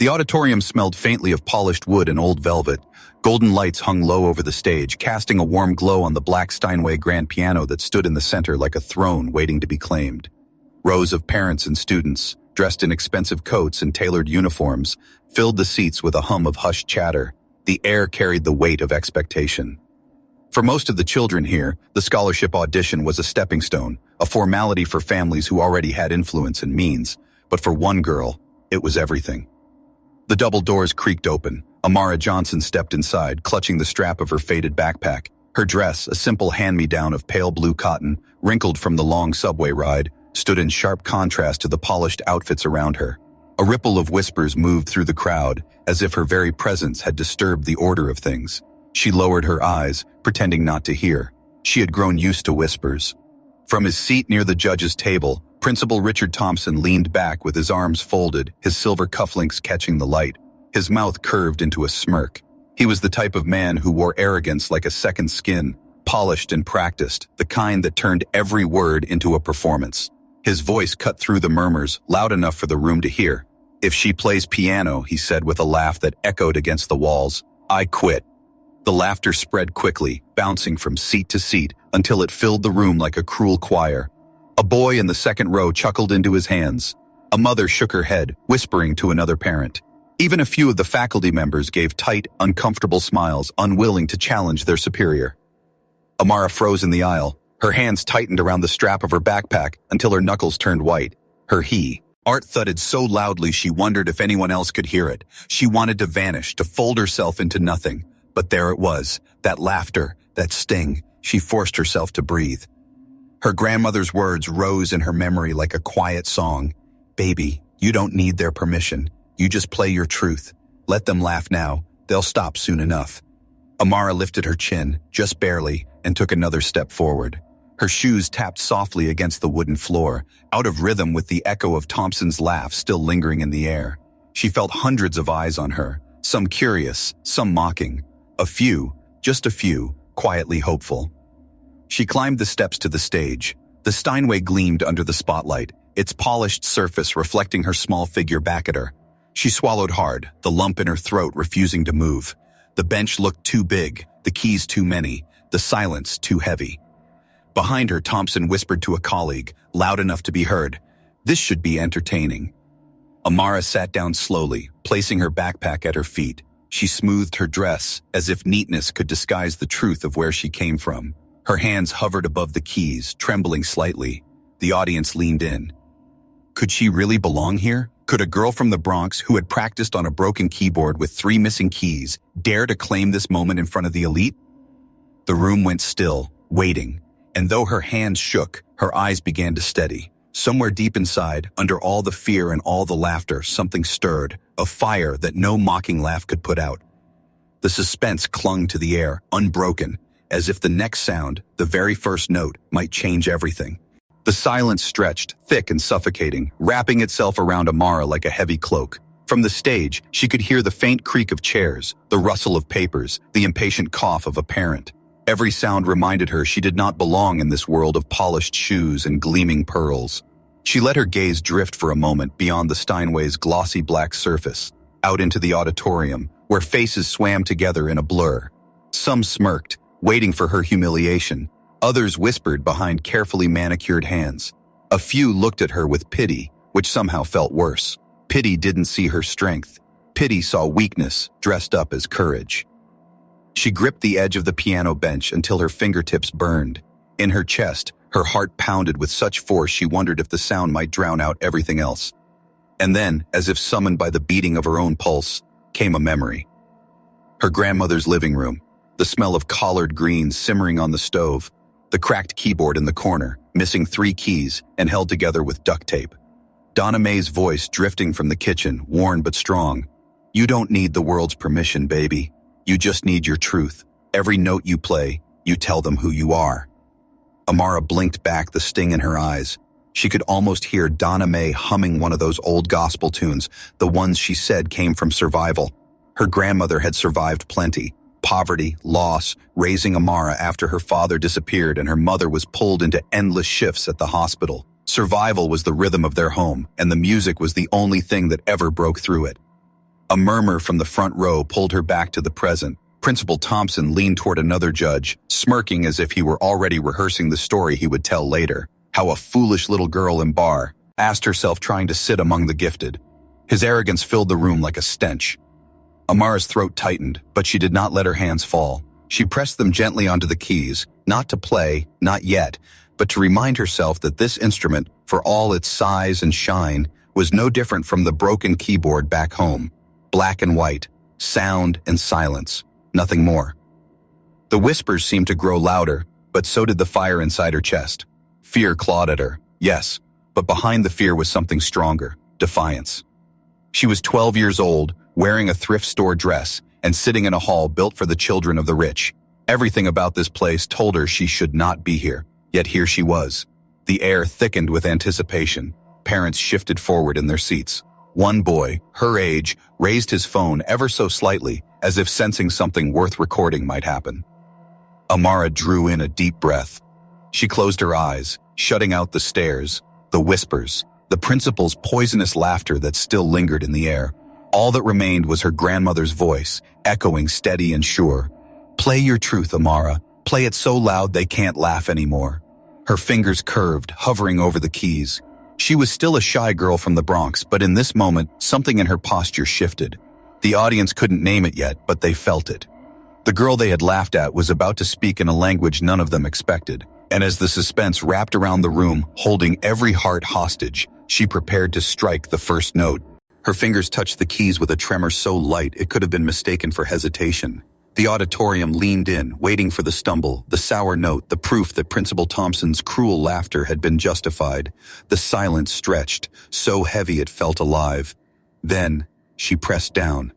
The auditorium smelled faintly of polished wood and old velvet. Golden lights hung low over the stage, casting a warm glow on the black Steinway grand piano that stood in the center like a throne waiting to be claimed. Rows of parents and students, dressed in expensive coats and tailored uniforms, filled the seats with a hum of hushed chatter. The air carried the weight of expectation. For most of the children here, the scholarship audition was a stepping stone, a formality for families who already had influence and means. But for one girl, it was everything. The double doors creaked open. Amara Johnson stepped inside, clutching the strap of her faded backpack. Her dress, a simple hand-me-down of pale blue cotton, wrinkled from the long subway ride, stood in sharp contrast to the polished outfits around her. A ripple of whispers moved through the crowd, as if her very presence had disturbed the order of things. She lowered her eyes, pretending not to hear. She had grown used to whispers. From his seat near the judge's table, Principal Richard Thompson leaned back with his arms folded, his silver cufflinks catching the light. His mouth curved into a smirk. He was the type of man who wore arrogance like a second skin, polished and practiced, the kind that turned every word into a performance. His voice cut through the murmurs, loud enough for the room to hear. "If she plays piano," he said with a laugh that echoed against the walls, "I quit." The laughter spread quickly, bouncing from seat to seat, until it filled the room like a cruel choir. A boy in the second row chuckled into his hands. A mother shook her head, whispering to another parent. Even a few of the faculty members gave tight, uncomfortable smiles, unwilling to challenge their superior. Amara froze in the aisle. Her hands tightened around the strap of her backpack until her knuckles turned white. Her heart thudded so loudly she wondered if anyone else could hear it. She wanted to vanish, to fold herself into nothing. But there it was, that laughter, that sting. She forced herself to breathe. Her grandmother's words rose in her memory like a quiet song. "Baby, you don't need their permission. You just play your truth. Let them laugh now. They'll stop soon enough." Amara lifted her chin, just barely, and took another step forward. Her shoes tapped softly against the wooden floor, out of rhythm with the echo of Thompson's laugh still lingering in the air. She felt hundreds of eyes on her, some curious, some mocking. A few, just a few, quietly hopeful. She climbed the steps to the stage. The Steinway gleamed under the spotlight, its polished surface reflecting her small figure back at her. She swallowed hard, the lump in her throat refusing to move. The bench looked too big, the keys too many, the silence too heavy. Behind her, Thompson whispered to a colleague, loud enough to be heard, "This should be entertaining." Amara sat down slowly, placing her backpack at her feet. She smoothed her dress, as if neatness could disguise the truth of where she came from. Her hands hovered above the keys, trembling slightly. The audience leaned in. Could she really belong here? Could a girl from the Bronx who had practiced on a broken keyboard with 3 missing keys dare to claim this moment in front of the elite? The room went still, waiting, and though her hands shook, her eyes began to steady. Somewhere deep inside, under all the fear and all the laughter, something stirred, a fire that no mocking laugh could put out. The suspense clung to the air, unbroken, as if the next sound, the very first note, might change everything. The silence stretched, thick and suffocating, wrapping itself around Amara like a heavy cloak. From the stage, she could hear the faint creak of chairs, the rustle of papers, the impatient cough of a parent. Every sound reminded her she did not belong in this world of polished shoes and gleaming pearls. She let her gaze drift for a moment beyond the Steinway's glossy black surface, out into the auditorium, where faces swam together in a blur. Some smirked, waiting for her humiliation. Others whispered behind carefully manicured hands. A few looked at her with pity, which somehow felt worse. Pity didn't see her strength. Pity saw weakness dressed up as courage. She gripped the edge of the piano bench until her fingertips burned. In her chest, her heart pounded with such force she wondered if the sound might drown out everything else. And then, as if summoned by the beating of her own pulse, came a memory. Her grandmother's living room, the smell of collard greens simmering on the stove, the cracked keyboard in the corner, missing 3 keys and held together with duct tape. Donna Mae's voice drifting from the kitchen, worn but strong. "You don't need the world's permission, baby. You just need your truth. Every note you play, you tell them who you are." Amara blinked back, the sting in her eyes. She could almost hear Donna Mae humming one of those old gospel tunes, the ones she said came from survival. Her grandmother had survived plenty. Poverty, loss, raising Amara after her father disappeared and her mother was pulled into endless shifts at the hospital. Survival was the rhythm of their home, and the music was the only thing that ever broke through it. A murmur from the front row pulled her back to the present. Principal Thompson leaned toward another judge, smirking as if he were already rehearsing the story he would tell later. How a foolish little girl in bar asked herself trying to sit among the gifted. His arrogance filled the room like a stench. Amara's throat tightened, but she did not let her hands fall. She pressed them gently onto the keys, not to play, not yet, but to remind herself that this instrument, for all its size and shine, was no different from the broken keyboard back home. Black and white, sound and silence, nothing more. The whispers seemed to grow louder, but so did the fire inside her chest. Fear clawed at her, yes, but behind the fear was something stronger, defiance. She was 12 years old, wearing a thrift store dress, and sitting in a hall built for the children of the rich. Everything about this place told her she should not be here, yet here she was. The air thickened with anticipation. Parents shifted forward in their seats. One boy, her age, raised his phone ever so slightly, as if sensing something worth recording might happen. Amara drew in a deep breath. She closed her eyes, shutting out the stares, the whispers, the principal's poisonous laughter that still lingered in the air. All that remained was her grandmother's voice, echoing steady and sure. "Play your truth, Amara. Play it so loud they can't laugh anymore." Her fingers curved, hovering over the keys. She was still a shy girl from the Bronx, but in this moment, something in her posture shifted. The audience couldn't name it yet, but they felt it. The girl they had laughed at was about to speak in a language none of them expected, and as the suspense wrapped around the room, holding every heart hostage, she prepared to strike the first note. Her fingers touched the keys with a tremor so light it could have been mistaken for hesitation. The auditorium leaned in, waiting for the stumble, the sour note, the proof that Principal Thompson's cruel laughter had been justified. The silence stretched, so heavy it felt alive. Then, she pressed down.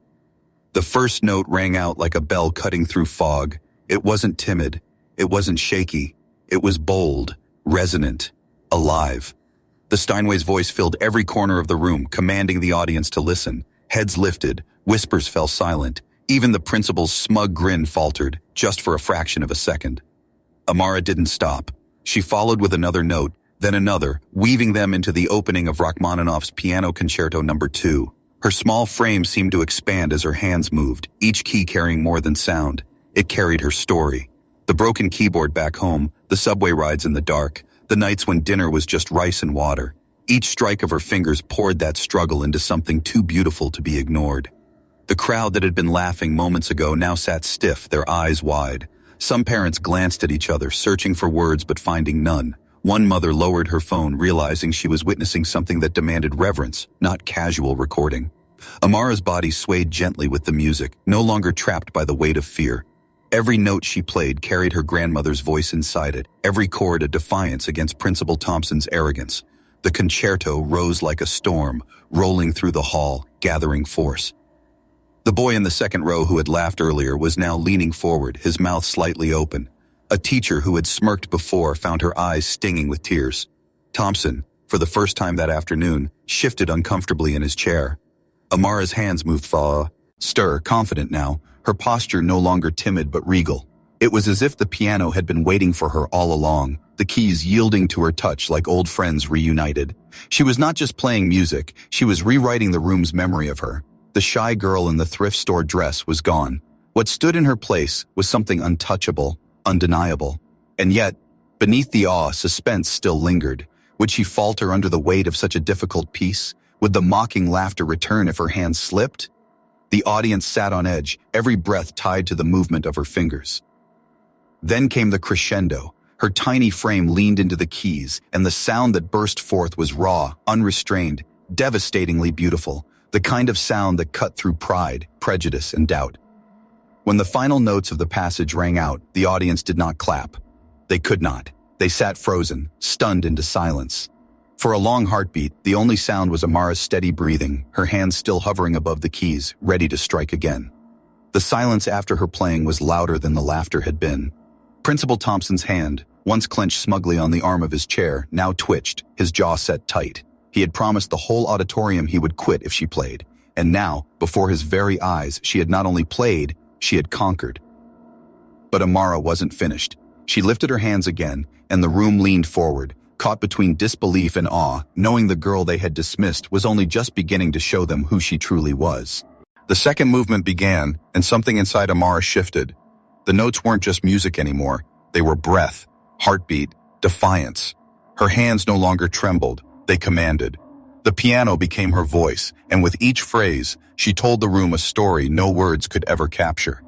The first note rang out like a bell cutting through fog. It wasn't timid. It wasn't shaky. It was bold, resonant, alive. The Steinway's voice filled every corner of the room, commanding the audience to listen. Heads lifted, whispers fell silent. Even the principal's smug grin faltered, just for a fraction of a second. Amara didn't stop. She followed with another note, then another, weaving them into the opening of Rachmaninoff's Piano Concerto No. 2. Her small frame seemed to expand as her hands moved, each key carrying more than sound. It carried her story. The broken keyboard back home, the subway rides in the dark, the nights when dinner was just rice and water. Each strike of her fingers poured that struggle into something too beautiful to be ignored. The crowd that had been laughing moments ago now sat stiff, their eyes wide. Some parents glanced at each other, searching for words but finding none. One mother lowered her phone, realizing she was witnessing something that demanded reverence, not casual recording. Amara's body swayed gently with the music, no longer trapped by the weight of fear. Every note she played carried her grandmother's voice inside it, every chord a defiance against Principal Thompson's arrogance. The concerto rose like a storm, rolling through the hall, gathering force. The boy in the second row who had laughed earlier was now leaning forward, his mouth slightly open. A teacher who had smirked before found her eyes stinging with tears. Thompson, for the first time that afternoon, shifted uncomfortably in his chair. Amara's hands moved stir, confident now, her posture no longer timid but regal. It was as if the piano had been waiting for her all along, the keys yielding to her touch like old friends reunited. She was not just playing music, she was rewriting the room's memory of her. The shy girl in the thrift store dress was gone. What stood in her place was something untouchable, undeniable. And yet, beneath the awe, suspense still lingered. Would she falter under the weight of such a difficult piece? Would the mocking laughter return if her hands slipped? The audience sat on edge, every breath tied to the movement of her fingers. Then came the crescendo. Her tiny frame leaned into the keys, and the sound that burst forth was raw, unrestrained, devastatingly beautiful. The kind of sound that cut through pride, prejudice, and doubt. When the final notes of the passage rang out, the audience did not clap. They could not. They sat frozen, stunned into silence. For a long heartbeat, the only sound was Amara's steady breathing, her hands still hovering above the keys, ready to strike again. The silence after her playing was louder than the laughter had been. Principal Thompson's hand, once clenched smugly on the arm of his chair, now twitched, his jaw set tight. He had promised the whole auditorium he would quit if she played. And now, before his very eyes, she had not only played, she had conquered. But Amara wasn't finished. She lifted her hands again, and the room leaned forward, caught between disbelief and awe, knowing the girl they had dismissed was only just beginning to show them who she truly was. The second movement began, and something inside Amara shifted. The notes weren't just music anymore. They were breath, heartbeat, defiance. Her hands no longer trembled. They commanded. The piano became her voice, and with each phrase, she told the room a story no words could ever capture.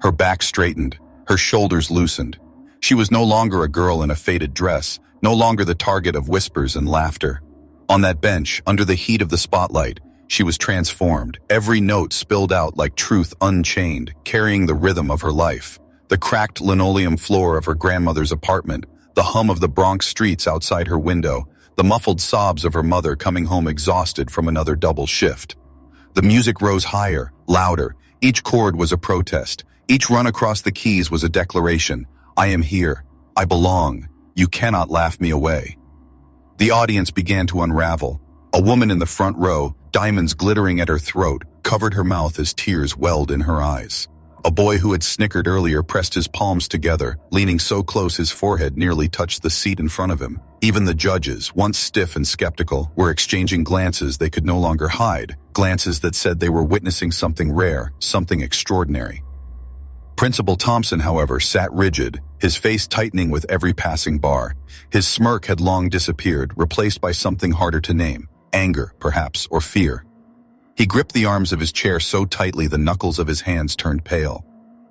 Her back straightened, her shoulders loosened. She was no longer a girl in a faded dress, no longer the target of whispers and laughter. On that bench, under the heat of the spotlight, she was transformed. Every note spilled out like truth unchained, carrying the rhythm of her life. The cracked linoleum floor of her grandmother's apartment, the hum of the Bronx streets outside her window, the muffled sobs of her mother coming home exhausted from another double shift. The music rose higher, louder. Each chord was a protest. Each run across the keys was a declaration. I am here. I belong. You cannot laugh me away. The audience began to unravel. A woman in the front row, diamonds glittering at her throat, covered her mouth as tears welled in her eyes. A boy who had snickered earlier pressed his palms together, leaning so close his forehead nearly touched the seat in front of him. Even the judges, once stiff and skeptical, were exchanging glances they could no longer hide, glances that said they were witnessing something rare, something extraordinary. Principal Thompson, however, sat rigid, his face tightening with every passing bar. His smirk had long disappeared, replaced by something harder to name, anger, perhaps, or fear. He gripped the arms of his chair so tightly the knuckles of his hands turned pale.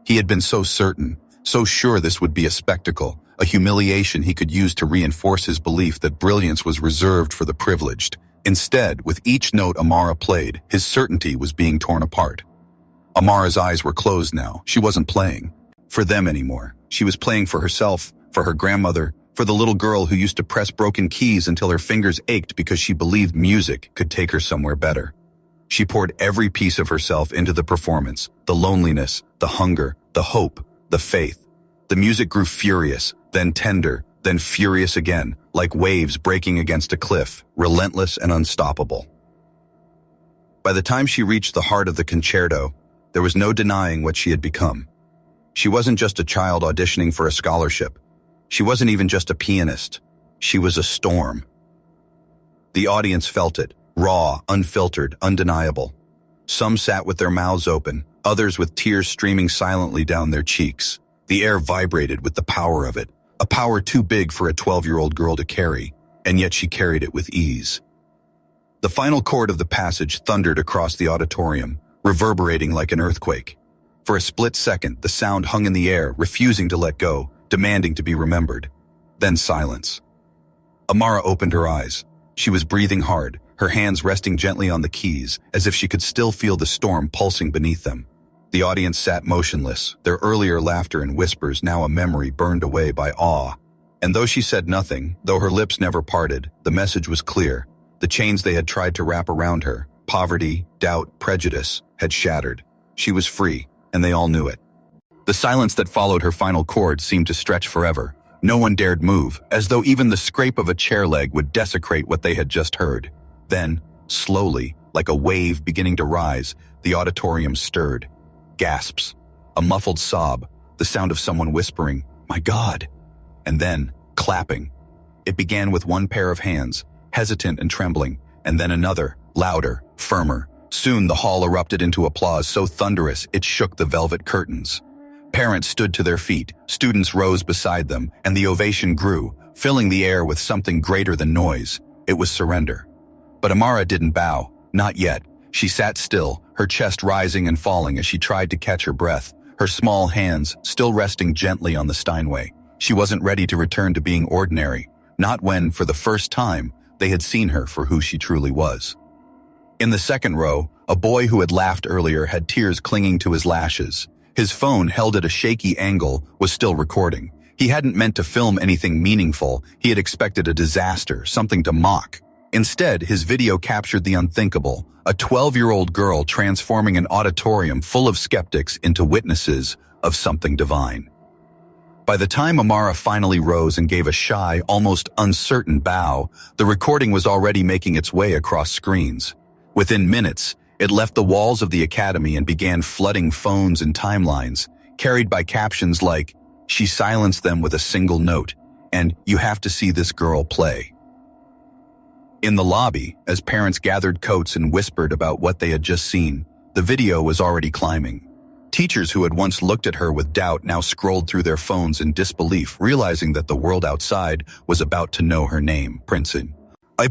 He had been so certain, so sure this would be a spectacle, a humiliation he could use to reinforce his belief that brilliance was reserved for the privileged. Instead, with each note Amara played, his certainty was being torn apart. Amara's eyes were closed now. She wasn't playing for them anymore. She was playing for herself, for her grandmother, for the little girl who used to press broken keys until her fingers ached because she believed music could take her somewhere better. She poured every piece of herself into the performance, the loneliness, the hunger, the hope, the faith. The music grew furious, then tender, then furious again, like waves breaking against a cliff, relentless and unstoppable. By the time she reached the heart of the concerto, there was no denying what she had become. She wasn't just a child auditioning for a scholarship. She wasn't even just a pianist. She was a storm. The audience felt it, raw, unfiltered, undeniable. Some sat with their mouths open, others with tears streaming silently down their cheeks. The air vibrated with the power of it, a power too big for a 12-year-old girl to carry, and yet she carried it with ease. The final chord of the passage thundered across the auditorium, reverberating like an earthquake. For a split second, the sound hung in the air, refusing to let go, demanding to be remembered. Then silence. Amara opened her eyes. She was breathing hard, her hands resting gently on the keys, as if she could still feel the storm pulsing beneath them. The audience sat motionless, their earlier laughter and whispers now a memory burned away by awe. And though she said nothing, though her lips never parted, the message was clear. The chains they had tried to wrap around her, poverty, doubt, prejudice, had shattered. She was free, and they all knew it. The silence that followed her final chord seemed to stretch forever. No one dared move, as though even the scrape of a chair leg would desecrate what they had just heard. Then, slowly, like a wave beginning to rise, the auditorium stirred. Gasps, a muffled sob, the sound of someone whispering, "My God!" And then, clapping. It began with one pair of hands, hesitant and trembling, and then another, louder, firmer. Soon the hall erupted into applause so thunderous it shook the velvet curtains. Parents stood to their feet, students rose beside them, and the ovation grew, filling the air with something greater than noise. It was surrender. But Amara didn't bow, not yet. She sat still, her chest rising and falling as she tried to catch her breath, her small hands still resting gently on the Steinway. She wasn't ready to return to being ordinary, not when, for the first time, they had seen her for who she truly was. In the second row, a boy who had laughed earlier had tears clinging to his lashes. His phone, held at a shaky angle, was still recording. He hadn't meant to film anything meaningful. He had expected a disaster, something to mock. Instead, his video captured the unthinkable, a 12-year-old girl transforming an auditorium full of skeptics into witnesses of something divine. By the time Amara finally rose and gave a shy, almost uncertain bow, the recording was already making its way across screens. Within minutes, it left the walls of the academy and began flooding phones and timelines, carried by captions like, "She silenced them with a single note," and "You have to see this girl play." In the lobby, as parents gathered coats and whispered about what they had just seen, The video was already climbing. Teachers who had once looked at her with doubt now scrolled through their phones in disbelief, realizing that the world outside was about to know her name, Princeton.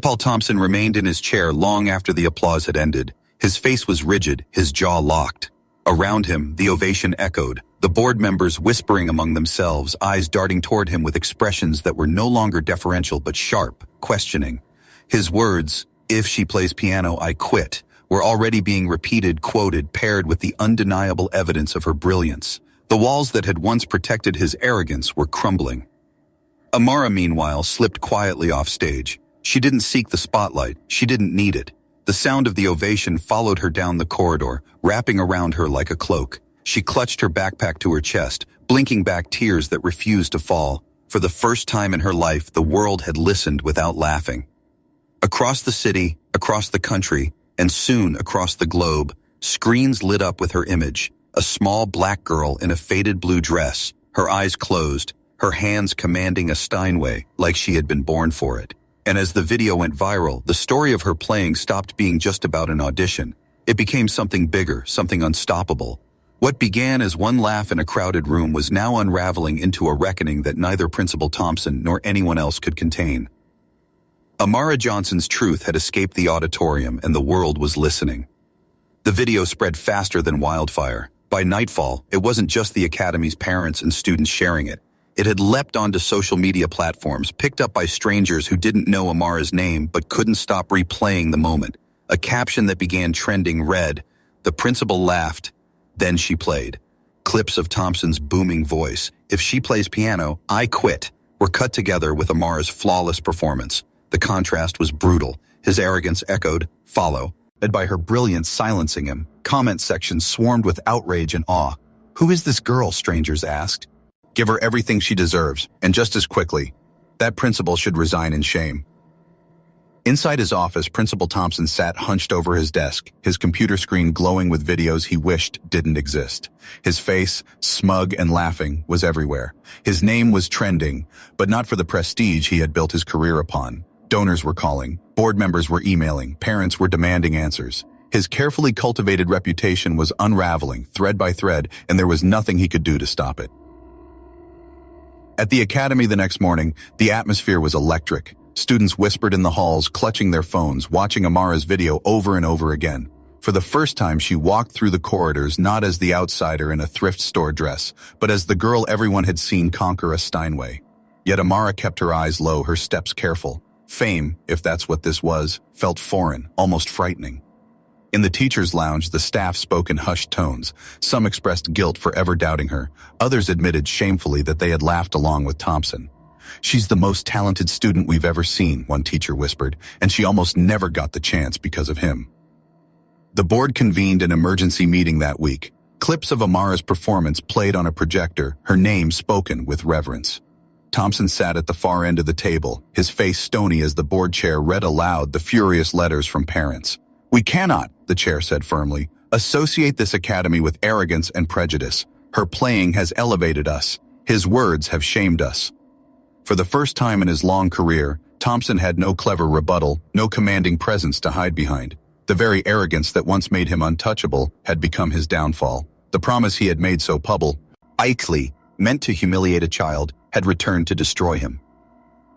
Paul Thompson remained in his chair long after the applause had ended. His face was rigid, his jaw locked. Around him, the ovation echoed, the board members whispering among themselves, eyes darting toward him with expressions that were no longer deferential but sharp, questioning. His words, "If she plays piano, I quit," were already being repeated, quoted, paired with the undeniable evidence of her brilliance. The walls that had once protected his arrogance were crumbling. Amara, meanwhile, slipped quietly off stage. She didn't seek the spotlight. She didn't need it. The sound of the ovation followed her down the corridor, wrapping around her like a cloak. She clutched her backpack to her chest, blinking back tears that refused to fall. For the first time in her life, the world had listened without laughing. Across the city, across the country, and soon across the globe, screens lit up with her image. A small black girl in a faded blue dress, her eyes closed, her hands commanding a Steinway like she had been born for it. And as the video went viral, the story of her playing stopped being just about an audition. It became something bigger, something unstoppable. What began as one laugh in a crowded room was now unraveling into a reckoning that neither Principal Thompson nor anyone else could contain. Amara Johnson's truth had escaped the auditorium and the world was listening. The video spread faster than wildfire. By nightfall, it wasn't just the Academy's parents and students sharing it. It had leapt onto social media platforms, picked up by strangers who didn't know Amara's name but couldn't stop replaying the moment. A caption that began trending read, "The principal laughed, then she played." Clips of Thompson's booming voice, "If she plays piano, I quit," were cut together with Amara's flawless performance. The contrast was brutal. His arrogance echoed, "Follow," and by her brilliance silencing him. Comment sections swarmed with outrage and awe. "Who is this girl?" strangers asked. "Give her everything she deserves, and just as quickly. That principal should resign in shame." Inside his office, Principal Thompson sat hunched over his desk, his computer screen glowing with videos he wished didn't exist. His face, smug and laughing, was everywhere. His name was trending, but not for the prestige he had built his career upon. Donors were calling, board members were emailing, parents were demanding answers. His carefully cultivated reputation was unraveling, thread by thread, and there was nothing he could do to stop it. At the Academy the next morning, the atmosphere was electric. Students whispered in the halls, clutching their phones, watching Amara's video over and over again. For the first time, she walked through the corridors not as the outsider in a thrift store dress, but as the girl everyone had seen conquer a Steinway. Yet Amara kept her eyes low, her steps careful. Fame, if that's what this was, felt foreign, almost frightening. In the teacher's lounge, the staff spoke in hushed tones. Some expressed guilt for ever doubting her. Others admitted shamefully that they had laughed along with Thompson. "She's the most talented student we've ever seen," one teacher whispered, "and she almost never got the chance because of him." The board convened an emergency meeting that week. Clips of Amara's performance played on a projector, her name spoken with reverence. Thompson sat at the far end of the table, his face stony as the board chair read aloud the furious letters from parents. "We cannot," the chair said firmly, "associate this academy with arrogance and prejudice. Her playing has elevated us. His words have shamed us." For the first time in his long career, Thompson had no clever rebuttal, no commanding presence to hide behind. The very arrogance that once made him untouchable had become his downfall. The promise he had made so publicly, meant to humiliate a child, had returned to destroy him.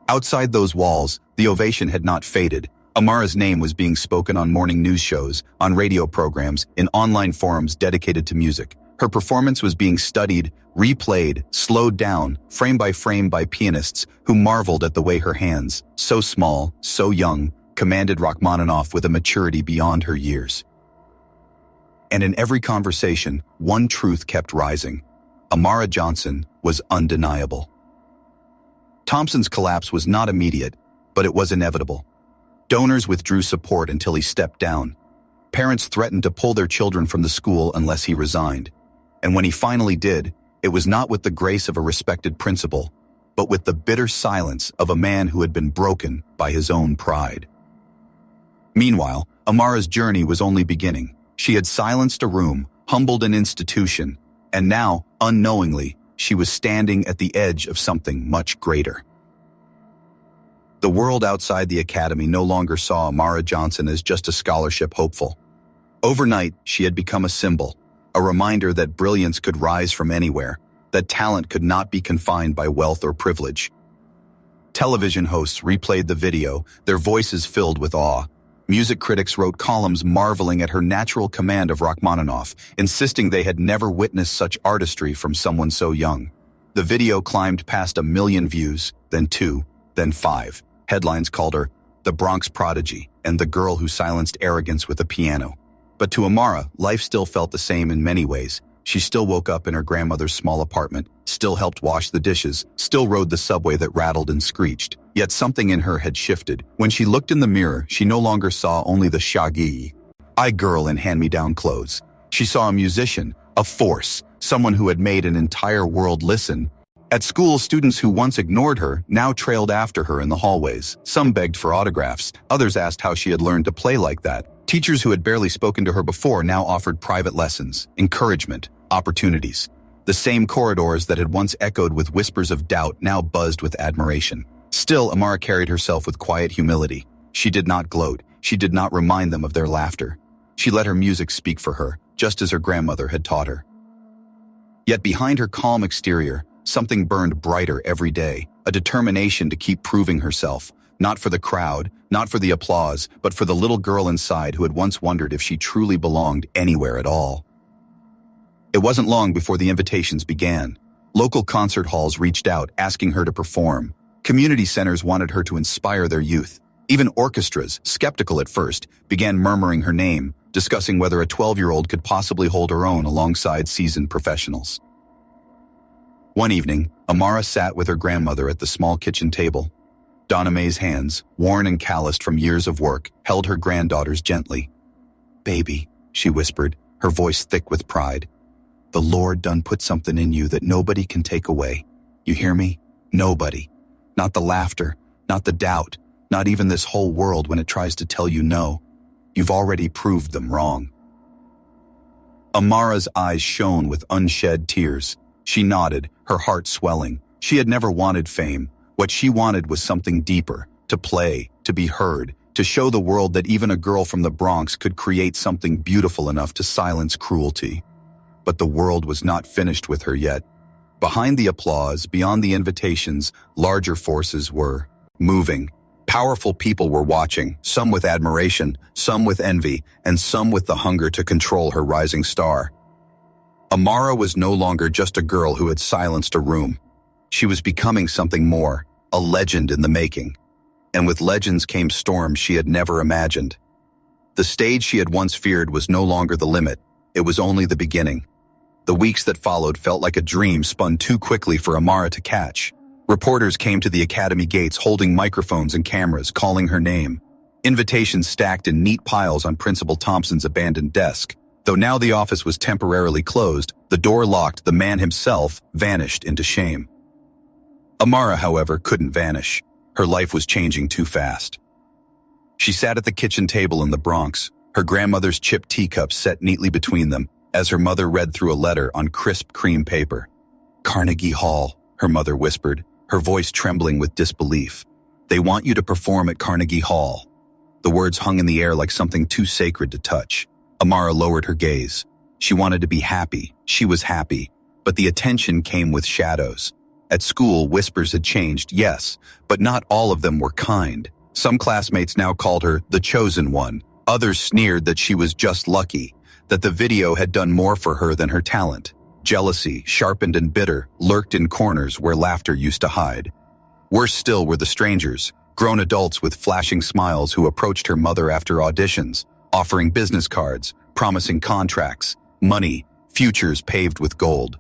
Outside those walls, the ovation had not faded. Amara's name was being spoken on morning news shows, on radio programs, in online forums dedicated to music. Her performance was being studied, replayed, slowed down, frame by pianists who marveled at the way her hands, so small, so young, commanded Rachmaninoff with a maturity beyond her years. And in every conversation, one truth kept rising. Amara Johnson was undeniable. Thompson's collapse was not immediate, but it was inevitable. Donors withdrew support until he stepped down. Parents threatened to pull their children from the school unless he resigned. And when he finally did, it was not with the grace of a respected principal, but with the bitter silence of a man who had been broken by his own pride. Meanwhile, Amara's journey was only beginning. She had silenced a room, humbled an institution, and now, unknowingly, she was standing at the edge of something much greater. The world outside the academy no longer saw Amara Johnson as just a scholarship hopeful. Overnight, she had become a symbol, a reminder that brilliance could rise from anywhere, that talent could not be confined by wealth or privilege. Television hosts replayed the video, their voices filled with awe. Music critics wrote columns marveling at her natural command of Rachmaninoff, insisting they had never witnessed such artistry from someone so young. The video climbed past 1 million views, then 2, then 5. Headlines called her the Bronx prodigy and the girl who silenced arrogance with a piano. But to Amara, life still felt the same in many ways. She still woke up in her grandmother's small apartment, still helped wash the dishes, still rode the subway that rattled and screeched. Yet something in her had shifted. When she looked in the mirror, she no longer saw only the shaggy girl in hand-me-down clothes. She saw a musician, a force, someone who had made an entire world listen. At school, students who once ignored her now trailed after her in the hallways. Some begged for autographs, others asked how she had learned to play like that. Teachers who had barely spoken to her before now offered private lessons, encouragement, opportunities. The same corridors that had once echoed with whispers of doubt now buzzed with admiration. Still, Amara carried herself with quiet humility. She did not gloat. She did not remind them of their laughter. She let her music speak for her, just as her grandmother had taught her. Yet behind her calm exterior, something burned brighter every day, a determination to keep proving herself, not for the crowd, not for the applause, but for the little girl inside who had once wondered if she truly belonged anywhere at all. It wasn't long before the invitations began. Local concert halls reached out, asking her to perform. Community centers wanted her to inspire their youth. Even orchestras, skeptical at first, began murmuring her name, discussing whether a 12-year-old could possibly hold her own alongside seasoned professionals. One evening, Amara sat with her grandmother at the small kitchen table. Donna Mae's hands, worn and calloused from years of work, held her granddaughter's gently. "Baby," she whispered, her voice thick with pride. "The Lord done put something in you that nobody can take away. You hear me? Nobody. Not the laughter, not the doubt, not even this whole world when it tries to tell you no. You've already proved them wrong." Amara's eyes shone with unshed tears. She nodded, her heart swelling. She had never wanted fame. What she wanted was something deeper, to play, to be heard, to show the world that even a girl from the Bronx could create something beautiful enough to silence cruelty. But the world was not finished with her yet. Behind the applause, beyond the invitations, larger forces were moving. Powerful people were watching, some with admiration, some with envy, and some with the hunger to control her rising star. Amara was no longer just a girl who had silenced a room. She was becoming something more, a legend in the making. And with legends came storms she had never imagined. The stage she had once feared was no longer the limit. It was only the beginning. The weeks that followed felt like a dream spun too quickly for Amara to catch. Reporters came to the academy gates holding microphones and cameras, calling her name. Invitations stacked in neat piles on Principal Thompson's abandoned desk. Though now the office was temporarily closed, the door locked, the man himself vanished into shame. Amara, however, couldn't vanish. Her life was changing too fast. She sat at the kitchen table in the Bronx, her grandmother's chipped teacups set neatly between them, as her mother read through a letter on crisp cream paper. "Carnegie Hall," her mother whispered, her voice trembling with disbelief. "They want you to perform at Carnegie Hall." The words hung in the air like something too sacred to touch. Amara lowered her gaze. She wanted to be happy. She was happy. But the attention came with shadows. At school, whispers had changed, yes, but not all of them were kind. Some classmates now called her the chosen one. Others sneered that she was just lucky, that the video had done more for her than her talent. Jealousy, sharpened and bitter, lurked in corners where laughter used to hide. Worse still were the strangers, grown adults with flashing smiles who approached her mother after auditions, offering business cards, promising contracts, money, futures paved with gold.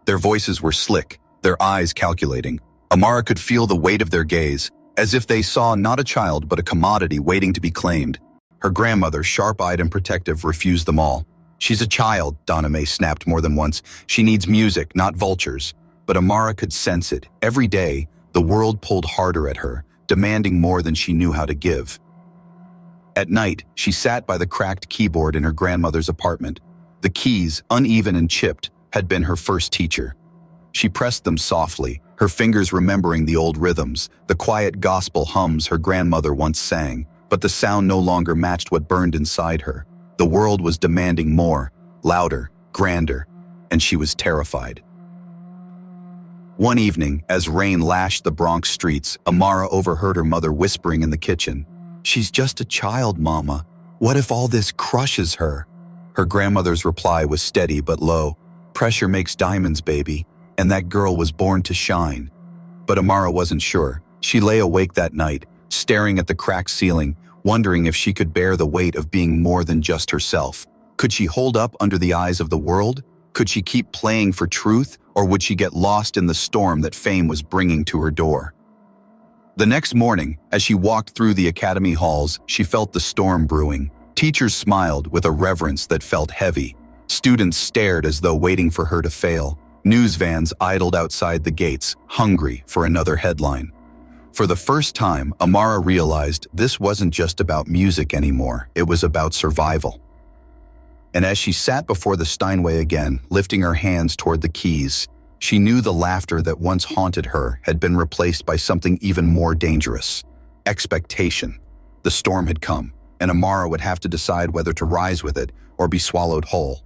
Their voices were slick, their eyes calculating. Amara could feel the weight of their gaze, as if they saw not a child but a commodity waiting to be claimed. Her grandmother, sharp-eyed and protective, refused them all. "She's a child," Donna Mae snapped more than once. "She needs music, not vultures." But Amara could sense it. Every day, the world pulled harder at her, demanding more than she knew how to give. At night, she sat by the cracked keyboard in her grandmother's apartment. The keys, uneven and chipped, had been her first teacher. She pressed them softly, her fingers remembering the old rhythms, the quiet gospel hums her grandmother once sang, but the sound no longer matched what burned inside her. The world was demanding more, louder, grander, and she was terrified. One evening, as rain lashed the Bronx streets, Amara overheard her mother whispering in the kitchen, "She's just a child, Mama. What if all this crushes her?" Her grandmother's reply was steady but low, "Pressure makes diamonds, baby, and that girl was born to shine." But Amara wasn't sure. She lay awake that night, staring at the cracked ceiling, wondering if she could bear the weight of being more than just herself. Could she hold up under the eyes of the world? Could she keep playing for truth, or would she get lost in the storm that fame was bringing to her door? The next morning, as she walked through the academy halls, she felt the storm brewing. Teachers smiled with a reverence that felt heavy. Students stared as though waiting for her to fail. News vans idled outside the gates, hungry for another headline. For the first time, Amara realized this wasn't just about music anymore, it was about survival. And as she sat before the Steinway again, lifting her hands toward the keys, she knew the laughter that once haunted her had been replaced by something even more dangerous: expectation. The storm had come, and Amara would have to decide whether to rise with it or be swallowed whole.